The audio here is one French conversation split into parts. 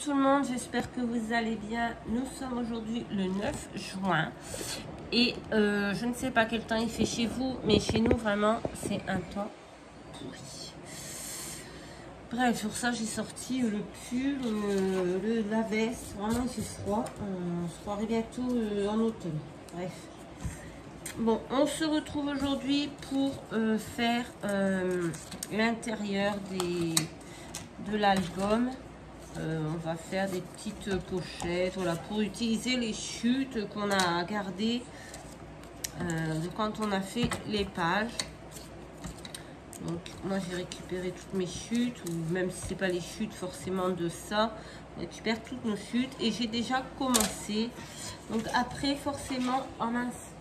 tout le monde, j'espère que vous allez bien. Nous sommes aujourd'hui le 9 juin et je ne sais pas quel temps il fait chez vous, mais chez nous vraiment c'est un temps pourri. Bref, sur ça j'ai sorti le pull, la veste, vraiment il fait froid. On se croirait bientôt en automne. Bref. Bon, on se retrouve aujourd'hui pour faire l'intérieur de l'album. On va faire des petites pochettes, voilà, pour utiliser les chutes qu'on a gardées quand on a fait les pages. Donc moi j'ai récupéré toutes mes chutes, ou même si c'est pas les chutes forcément de ça, on récupère toutes nos chutes et j'ai déjà commencé. Donc après forcément, oh mince,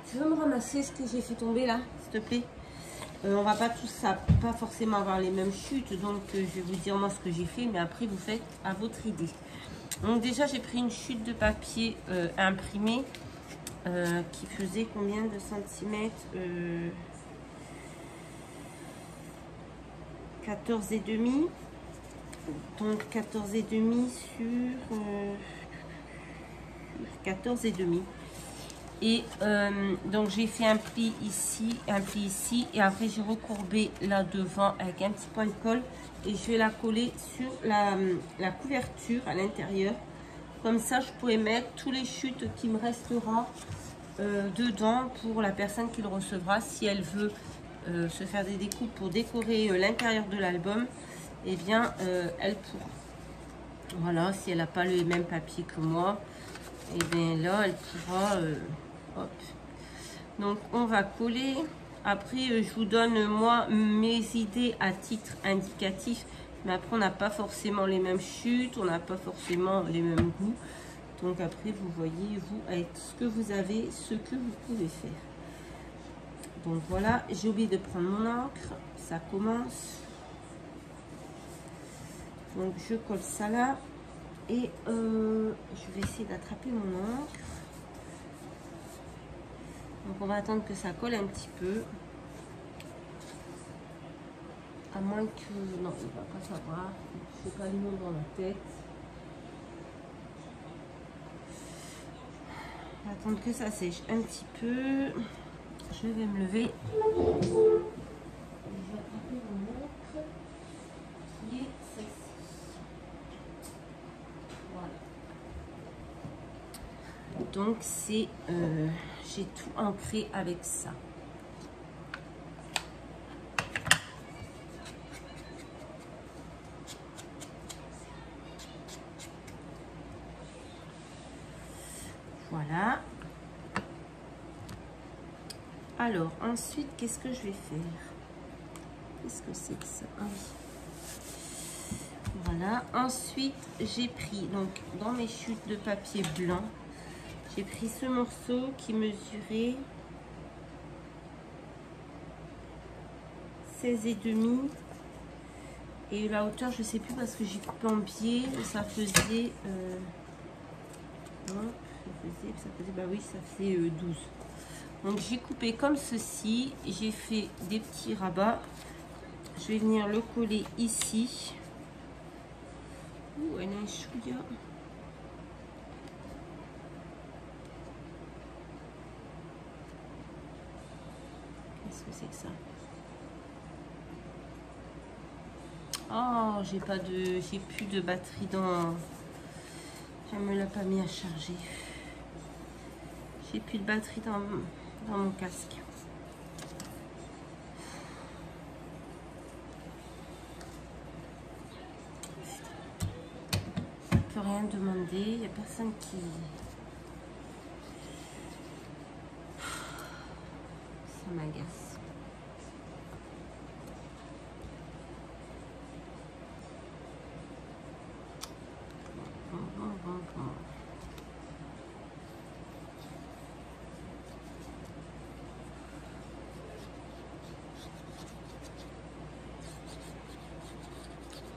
tu veux me ramasser ce que j'ai fait tomber là, s'il te plaît? On va pas tous ça, pas forcément avoir les mêmes chutes, donc je vais vous dire moi ce que j'ai fait, mais après vous faites à votre idée. Donc déjà j'ai pris une chute de papier imprimé qui faisait combien de centimètres, 14,5. Donc 14,5 sur 14,5. Et donc j'ai fait un pli ici, et après j'ai recourbé là devant avec un petit point de colle et je vais la coller sur la couverture à l'intérieur. Comme ça je pourrais mettre tous les chutes qui me restera dedans pour la personne qui le recevra. Si elle veut se faire des découpes pour décorer l'intérieur de l'album, et bien elle pourra. Voilà, si elle n'a pas le même papier que moi, et bien là elle pourra... hop. Donc on va coller. Après je vous donne moi mes idées à titre indicatif, mais après on n'a pas forcément les mêmes chutes, on n'a pas forcément les mêmes goûts, donc après vous voyez vous avec ce que vous avez, ce que vous pouvez faire. Donc voilà, j'ai oublié de prendre mon encre, ça commence, donc je colle ça là et je vais essayer d'attraper mon encre. Donc on va attendre que ça colle un petit peu. À moins que... Non, il ne va pas savoir. Je ne sais pas le nom dans la tête. On va attendre que ça sèche un petit peu. Je vais me lever. Je vais attraper mon encre qui est celle-ci. Voilà. Donc c'est... j'ai tout ancré avec ça. Voilà. Alors ensuite, qu'est-ce que je vais faire? Qu'est-ce que c'est que ça? Ah oui. Voilà. Ensuite, j'ai pris, donc dans mes chutes de papier blanc, j'ai pris ce morceau qui mesurait 16,5 et la hauteur je sais plus parce que j'ai coupé en biais, ça faisait bah oui, ça fait 12. Donc j'ai coupé comme ceci, j'ai fait des petits rabats, je vais venir le coller ici. Ouh, elle a un chouïa. Qu'est-ce que c'est que ça? Oh, j'ai plus de batterie dans... Elle me l'a pas mis à charger. J'ai plus de batterie dans mon casque. Je ne peux rien demander. Il n'y a personne qui... Ça m'agace.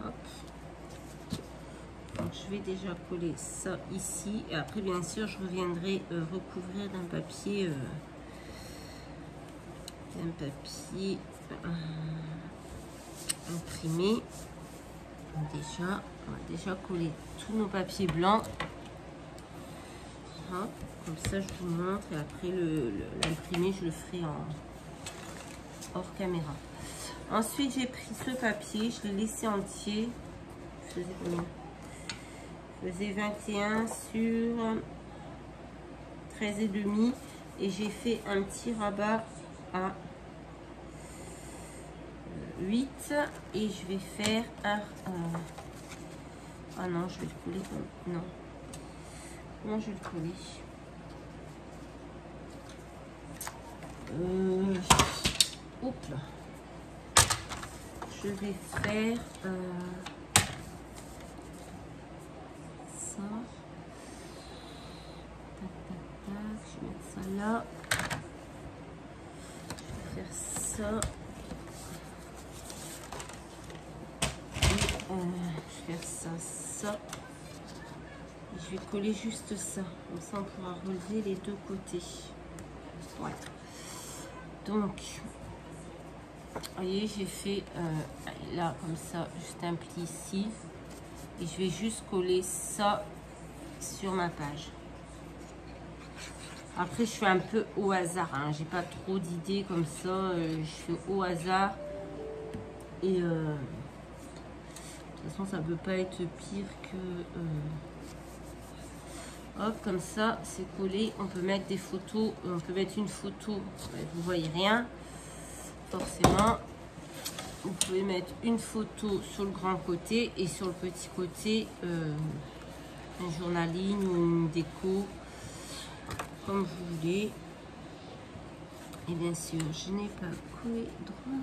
Hop. Donc, je vais déjà coller ça ici et après bien sûr je reviendrai recouvrir d'un papier imprimé. Déjà, on va déjà coller tous nos papiers blancs. Hein, comme ça, je vous montre. Et après, l'imprimer, je le ferai hors caméra. Ensuite, j'ai pris ce papier, je l'ai laissé entier. Je faisais combien? Je faisais 21 sur 13,5 et j'ai fait un petit rabat à 8 et je vais faire un... ah non, je vais le coller comme... Non. Comment je vais le coller? Hop là. Je vais faire ça. Tac, tac, tac. Je vais mettre ça là. Je vais faire ça. Et, je vais faire ça, ça. Et je vais coller juste ça. Comme ça, on pourra relever les deux côtés. Ouais. Donc, vous voyez, j'ai fait là comme ça, juste un pli ici. Et je vais juste coller ça sur ma page. Après, je fais un peu au hasard. Hein. J'ai pas trop d'idées comme ça. Je fais au hasard. Et de toute façon, ça peut pas être pire que... hop, comme ça, c'est collé. On peut mettre des photos. On peut mettre une photo. Vous voyez rien. Forcément. Vous pouvez mettre une photo sur le grand côté et sur le petit côté un journaling ou une déco, comme vous voulez. Et bien sûr, je n'ai pas collé droit.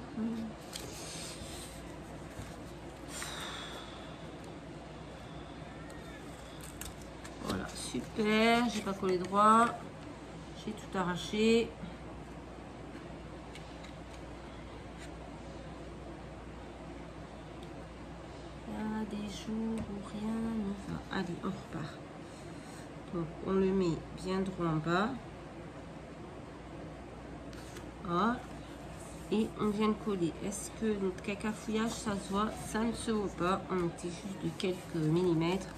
Voilà, super. J'ai pas collé droit. J'ai tout arraché. Des jours où rien ne va. Allez, on repart. Donc, on le met bien droit en bas. Ah. Et on vient de coller. Est-ce que notre cacafouillage, ça se voit? Ça ne se voit pas. On était juste de quelques millimètres.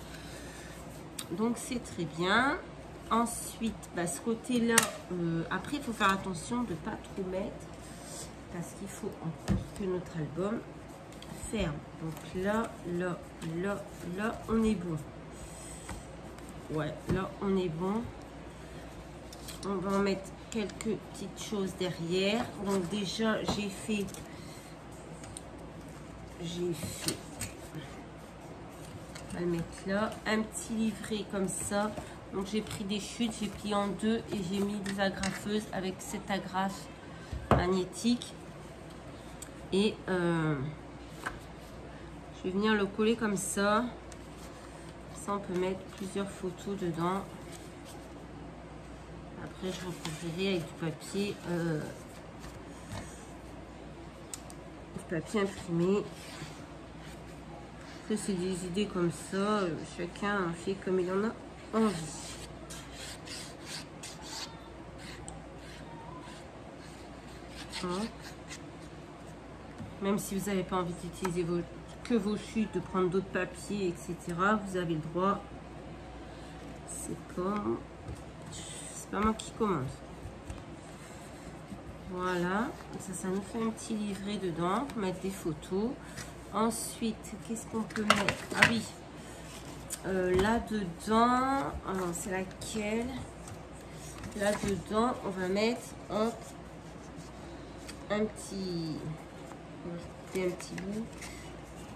Donc, c'est très bien. Ensuite, bah, ce côté-là, après, il faut faire attention de ne pas trop mettre. Parce qu'il faut encore que notre album ferme. Donc là, là, là, là, on est bon. Ouais, là, on est bon. On va en mettre quelques petites choses derrière. Donc déjà, j'ai fait... On va le mettre là. Un petit livret comme ça. Donc j'ai pris des chutes, j'ai plié en deux et j'ai mis des agrafeuses avec cette agrafe magnétique. Et... je vais venir le coller comme ça. Ça, on peut mettre plusieurs photos dedans. Après, je recouvrirai avec du papier imprimé. Ça, c'est des idées comme ça. Chacun fait comme il en a envie. Hop. Même si vous n'avez pas envie d'utiliser vos chutes, de prendre d'autres papiers, etc. Vous avez le droit. C'est pas moi qui commande. Voilà. Ça nous fait un petit livret dedans pour mettre des photos. Ensuite, qu'est-ce qu'on peut mettre? Ah oui. Là-dedans, c'est laquelle? Là-dedans, on va mettre un petit bout.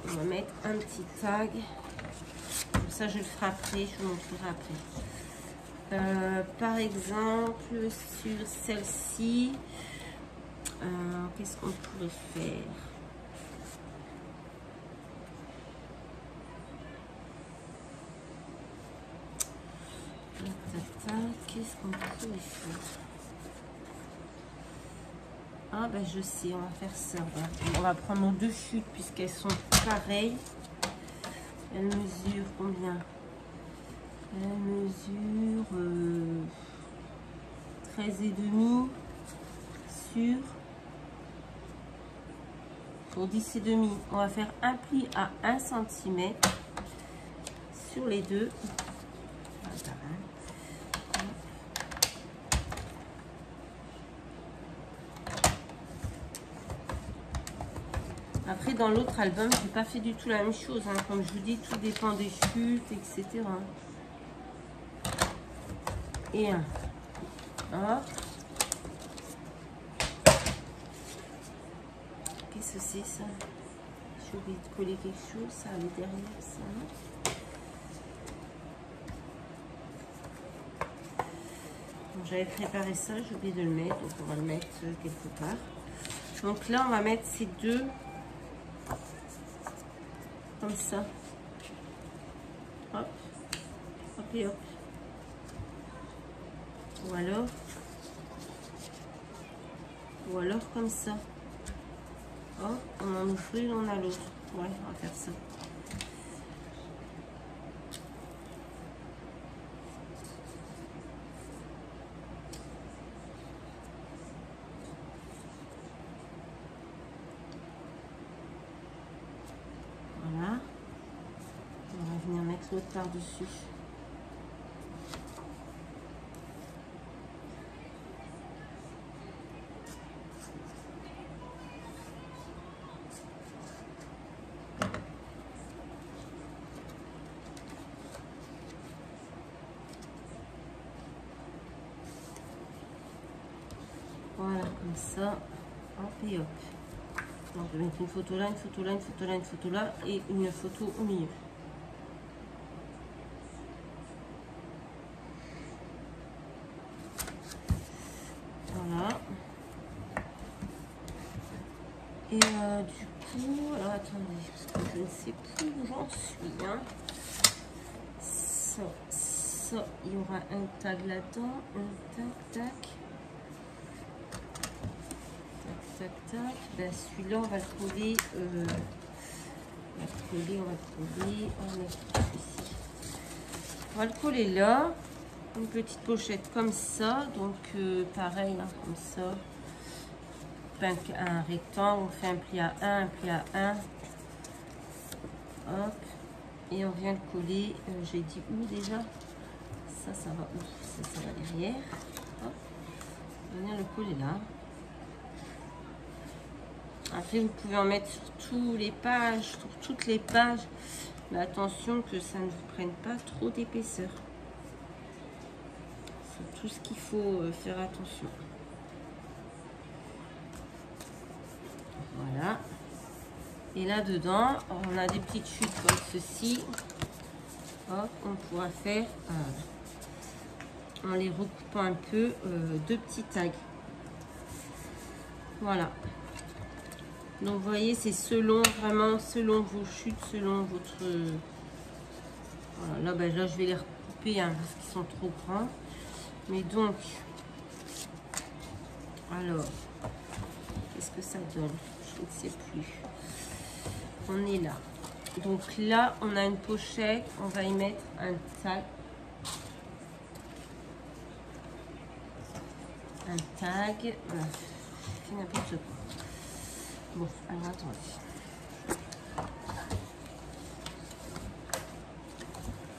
On va mettre un petit tag. Comme ça, je le ferai après. Je vous montrerai après. Par exemple, sur celle-ci, qu'est-ce qu'on pourrait faire? Qu'est-ce qu'on pourrait faire? Ah ben je sais, on va faire ça. On va prendre nos deux chutes puisqu'elles sont pareilles. Elles mesurent combien? Elles mesurent 13,5 sur Pour 10,5, on va faire un pli à 1 cm sur les deux. Après, dans l'autre album, j'ai pas fait du tout la même chose. Hein. Comme je vous dis, tout dépend des chutes, etc. Et un. Hop. Qu'est-ce que c'est ça? J'ai oublié de coller quelque chose. Ça allait derrière ça. Bon, j'avais préparé ça, j'ai oublié de le mettre. Donc, on va le mettre quelque part. Donc là, on va mettre ces deux. Comme ça. Hop. Hop et hop. Ou alors comme ça. Hop, on en ouvre une, on a l'autre. Ouais, on va faire ça. Voilà. On va venir mettre l'autre par-dessus. Voilà, comme ça. Hop et hop. Donc, je vais mettre une photo là, une photo là, une photo là, une photo là et une photo au milieu. Voilà. Et du coup, alors attendez, parce que je ne sais plus où j'en suis. Hein. Ça, il y aura un tag là-dedans. Un tac, tac. Tac, tac. Ben, celui-là, on va le coller. On va le coller là. Une petite pochette comme ça. Donc, pareil, hein, comme ça. Un rectangle, on fait un pli à 1, un pli à 1. Hop. Et on vient le coller. J'ai dit où déjà? Ça va où? Ça va derrière. Hop. On vient le coller là. Après, vous pouvez en mettre sur toutes les pages, mais attention que ça ne vous prenne pas trop d'épaisseur. C'est tout ce qu'il faut faire attention. Voilà. Et là dedans, on a des petites chutes comme ceci. Hop, on pourra faire en les recoupant un peu deux petits tags. Voilà. Donc vous voyez, c'est vraiment selon vos chutes, selon votre... Voilà, là, je vais les recouper hein, parce qu'ils sont trop grands. Mais donc, alors, qu'est-ce que ça donne? Je ne sais plus. On est là. Donc là, on a une pochette. On va y mettre un tag. Un tag. Voilà. Je fais n'importe quoi. Bon, alors attendez.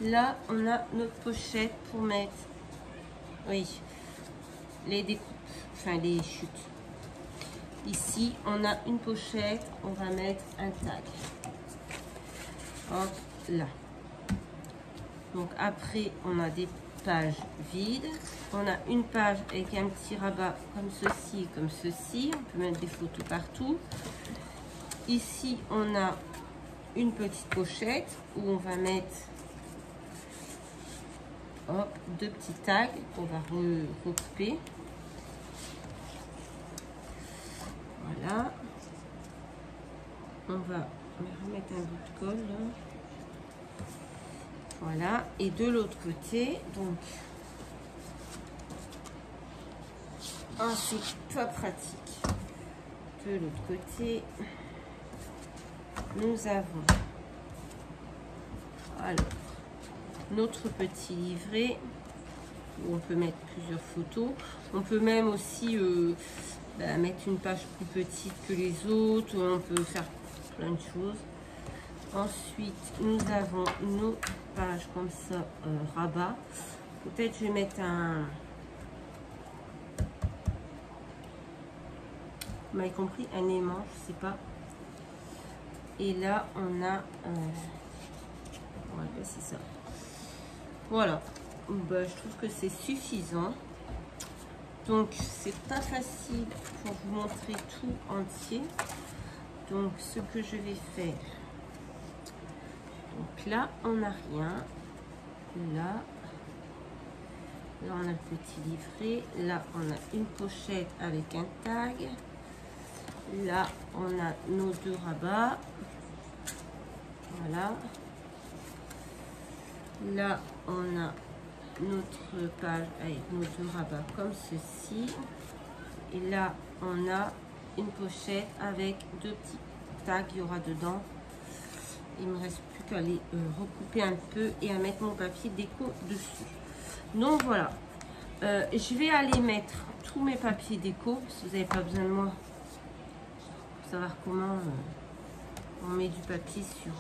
Là, on a notre pochette pour mettre, oui, les découpes, enfin les chutes. Ici, on a une pochette, on va mettre un tag. Hop, là. Donc après, on a des pages vides. On a une page avec un petit rabat comme ceci, comme ceci. On peut mettre des photos partout. Ici, on a une petite pochette où on va mettre hop, deux petits tags qu'on va recouper. Voilà. On va remettre un bout de colle là. Voilà. Et de l'autre côté, donc, c'est pas pratique. De l'autre côté, nous avons alors notre petit livret où on peut mettre plusieurs photos. On peut même aussi mettre une page plus petite que les autres. On peut faire plein de choses. Ensuite, nous avons nos pages comme ça, rabat. Peut-être je vais mettre un... Vous m'avez compris, un aimant, je sais pas. Et là, on a... ouais, c'est ça. Voilà. Je trouve que c'est suffisant. Donc, c'est pas facile pour vous montrer tout entier. Donc, ce que je vais faire... Donc là, on n'a rien. Là, on a le petit livret. Là, on a une pochette avec un tag. Là, on a nos 2 rabats. Voilà. Là, on a notre page avec nos 2 rabats comme ceci. Et là, on a une pochette avec 2 petits tags. Il y aura dedans. Il me reste plus qu'à les recouper un peu et à mettre mon papier déco dessus. Donc voilà, je vais aller mettre tous mes papiers déco si vous n'avez pas besoin de moi pour savoir comment on met du papier sur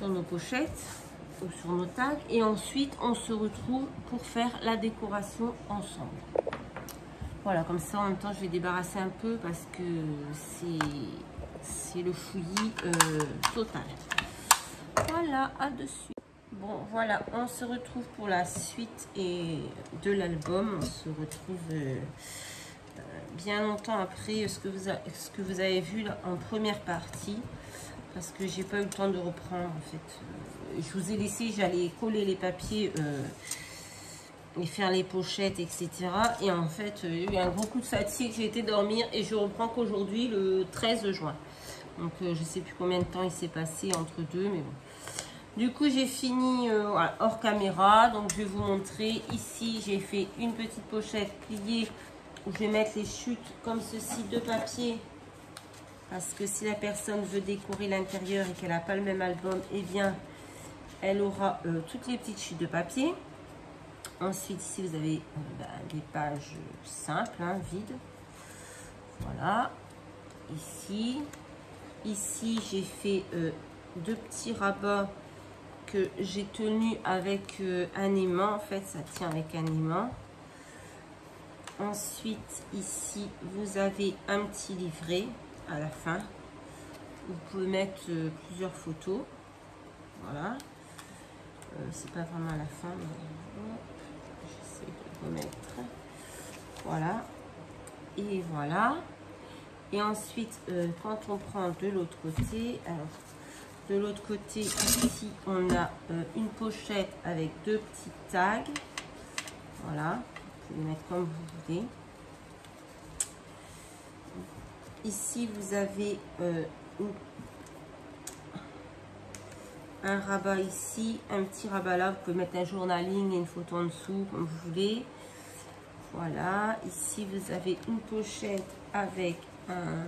nos pochettes ou sur nos tags. Et ensuite, on se retrouve pour faire la décoration ensemble. Voilà, comme ça, en même temps, je vais débarrasser un peu parce que c'est le fouillis total. Voilà, à dessus. Bon, voilà, on se retrouve pour la suite et de l'album. On se retrouve bien longtemps après ce que vous avez vu là, en première partie. Parce que j'ai pas eu le temps de reprendre, en fait. Je vous ai laissé, j'allais coller les papiers... et faire les pochettes, etc. Et en fait, il y a eu un gros coup de fatigue, j'ai été dormir et je reprends qu'aujourd'hui, le 13 juin. Donc, je sais plus combien de temps il s'est passé entre deux, mais bon. Du coup, j'ai fini voilà, hors caméra. Donc, je vais vous montrer. Ici, j'ai fait une petite pochette pliée où je vais mettre les chutes comme ceci de papier. Parce que si la personne veut décorer l'intérieur et qu'elle n'a pas le même album, eh bien, elle aura toutes les petites chutes de papier. Ensuite, ici, vous avez des pages simples, hein, vides. Voilà. Ici, j'ai fait 2 petits rabats que j'ai tenus avec un aimant. En fait, ça tient avec un aimant. Ensuite, ici, vous avez un petit livret à la fin. Vous pouvez mettre plusieurs photos. Voilà. C'est pas vraiment à la fin, mais... J'essaie de remettre. Voilà. Et voilà. Et ensuite, quand on prend de l'autre côté, alors de l'autre côté, ici, on a une pochette avec 2 petits tags. Voilà. Vous pouvez les mettre comme vous voulez. Ici, vous avez un rabat ici, un petit rabat là. Vous pouvez mettre un journaling et une photo en dessous, comme vous voulez. Voilà. Ici, vous avez une pochette avec un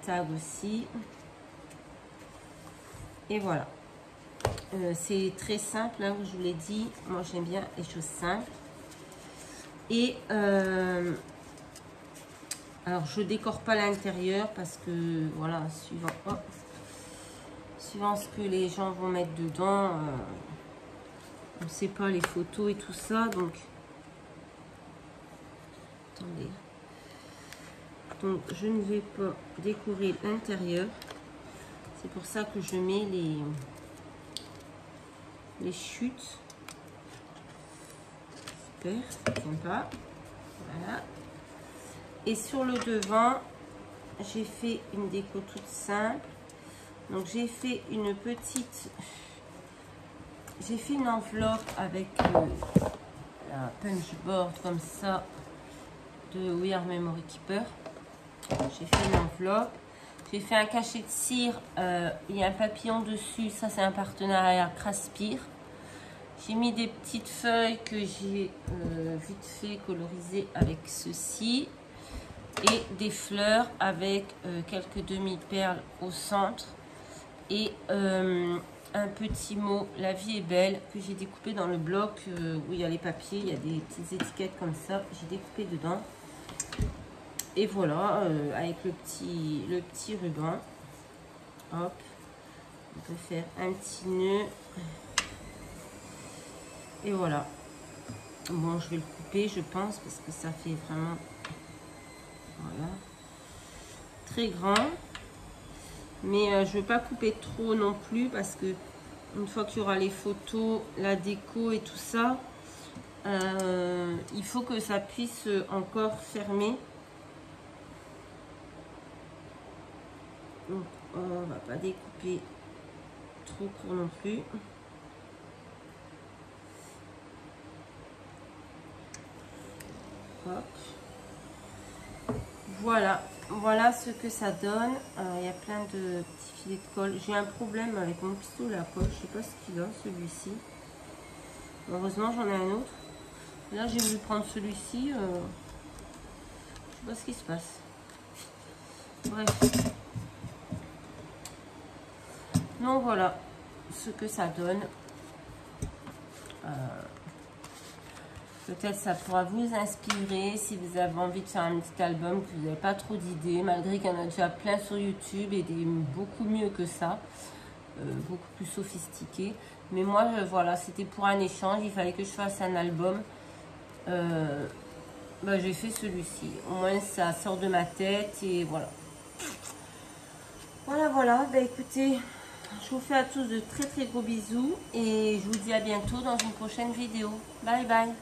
tag aussi. Et voilà. C'est très simple, hein, je vous l'ai dit. Moi, j'aime bien les choses simples. Et alors, je décore pas l'intérieur parce que, voilà, suivant ce que les gens vont mettre dedans, on ne sait pas les photos et tout ça. Donc, attendez. Donc, je ne vais pas décorer l'intérieur. C'est pour ça que je mets les chutes. Super, c'est sympa. Voilà. Et sur le devant, j'ai fait une déco toute simple. Donc, j'ai fait une petite... J'ai fait une enveloppe avec la punch board comme ça de We Are Memory Keeper. J'ai fait une enveloppe. J'ai fait un cachet de cire. Il y a un papillon dessus. Ça, c'est un partenariat Craspire. J'ai mis des petites feuilles que j'ai vite fait coloriser avec ceci. Et des fleurs avec quelques demi-perles au centre. Et un petit mot, la vie est belle, que j'ai découpé dans le bloc où il y a les papiers, il y a des petites étiquettes comme ça, j'ai découpé dedans. Et voilà, avec le petit ruban, hop, on peut faire un petit nœud. Et voilà. Bon, je vais le couper, je pense, parce que ça fait vraiment, voilà, très grand. Mais je ne veux pas couper trop non plus, parce que une fois qu'il y aura les photos, la déco et tout ça, il faut que ça puisse encore fermer. Donc, on va pas découper trop court non plus. Hop. Voilà, voilà ce que ça donne. Il y a plein de petits filets de colle. J'ai un problème avec mon pistolet à colle. Je sais pas ce qu'il a, celui-ci. Heureusement, j'en ai un autre. Là, j'ai voulu prendre celui-ci. Je sais pas ce qui se passe. Bref. Donc voilà ce que ça donne. Peut-être ça pourra vous inspirer si vous avez envie de faire un petit album, que vous n'avez pas trop d'idées, malgré qu'il y en a déjà plein sur YouTube et des beaucoup mieux que ça, beaucoup plus sophistiqués. Mais moi, voilà, c'était pour un échange, il fallait que je fasse un album. J'ai fait celui-ci, au moins ça sort de ma tête et voilà. Voilà, écoutez, je vous fais à tous de très gros bisous et je vous dis à bientôt dans une prochaine vidéo. Bye bye.